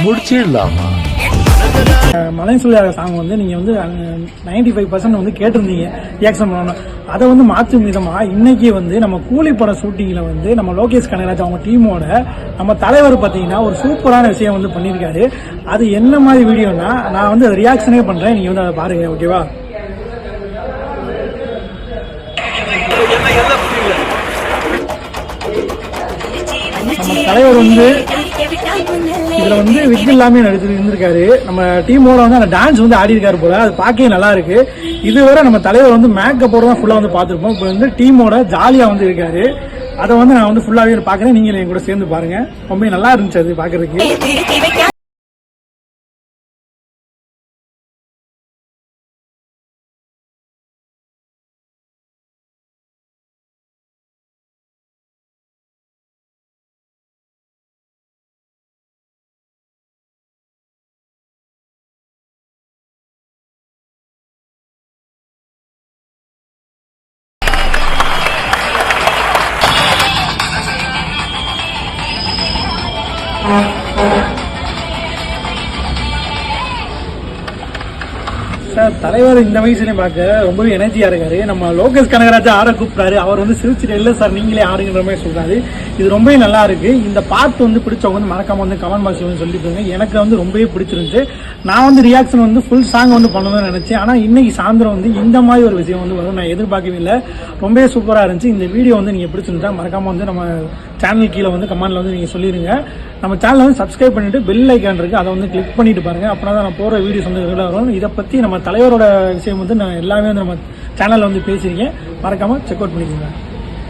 முடிச்சிடலாமா? மலை சொல்லியார சாங் வந்து நீங்க வந்து 95% வந்து கேட்டிருந்தீங்க ரியாக்ஷன் பண்ணணும். அதை வந்து மாற்றும் விதமா இன்னைக்கு வந்து நம்ம கூலி பட ஷூட்டிங்ல வந்து நம்ம லோகேஷ் கனகராஜ் அவங்க டீமோட நம்ம தலைவர் பாத்தீங்கன்னா ஒரு சூப்பரான விஷயம் வந்து பண்ணியிருக்காரு. அது என்ன மாதிரி வீடியோனா நான் வந்து ரியாக்ஷனே பண்றேன், நீங்க வந்து அதை பாருங்க. ஓகேவா? நம்ம தலைவர் வந்து இதுல வந்து விக் எல்லாமே இருந்திருக்காரு. நம்ம டீமோட வந்து அந்த டான்ஸ் வந்து ஆடி இருக்காரு போல, அது பார்க்கவே நல்லா இருக்கு. இதுவரை நம்ம தலைவர் வந்து மேக்கப்போட தான் ஃபுல்லா வந்து பார்த்திருப்போம். இப்போ வந்து டீமோட ஜாலியா வந்து இருக்காரு. அதை வந்து நான் வந்து ஃபுல்லாவே பாக்குறேன், நீங்க என் கூட சேர்ந்து பாருங்க. ரொம்ப நல்லா இருந்துச்சு அது பாக்குறதுக்கு. சார் தலைவர் இந்த வயசுலயும் பார்க்க ரொம்பவே எனர்ஜியா இருக்காரு. நம்ம லோகேஷ் கனகராஜா ஆட கூப்பிட்டாரு, அவர் வந்து சிரிச்சுட்டு இல்ல சார் நீங்களே ஆடுங்கிற மாதிரி சொல்றாரு. இது ரொம்பவே நல்லா இருக்கு. இந்த பாட்டு வந்து பிடிச்சவங்க வந்து மறக்காம வந்து கமெண்ட் பாக்ஸ் வந்து சொல்லிட்டு எனக்கு வந்து ரொம்பவே பிடிச்சிருந்துச்சு. நான் வந்து ரியாக்ஷன் வந்து ஃபுல் சாங் வந்து பண்ணணும்னு நினைச்சேன். ஆனா இன்னைக்கு சாயந்தரம் வந்து இந்த மாதிரி ஒரு விஷயம் வந்து வரும் நான் எதிர்பார்க்கவே இல்லை. ரொம்பவே சூப்பரா இருந்துச்சு. இந்த வீடியோ வந்து நீங்க பிடிச்சிருந்தா மறக்காம வந்து நம்ம சேனல் கீழே வந்து கமெண்ட்ல வந்து நீங்க சொல்லிருங்க. நம்ம சேனலை வந்து சப்ஸ்கிரைப் பண்ணிட்டு பெல் ஐக்கான் இருக்கு, அதை வந்து கிளிக் பண்ணிட்டு பாருங்க. அப்படின்னா தான் நான் போற வீடியோஸ் வந்து ரெகுலராக வரும். இதை பத்தி நம்ம தலைவரோட விஷயம் வந்து நான் எல்லாமே வந்து நம்ம சேனல்ல வந்து பேசியிருக்கேன். மறக்காம செக் அவுட் பண்ணிக்கோங்க.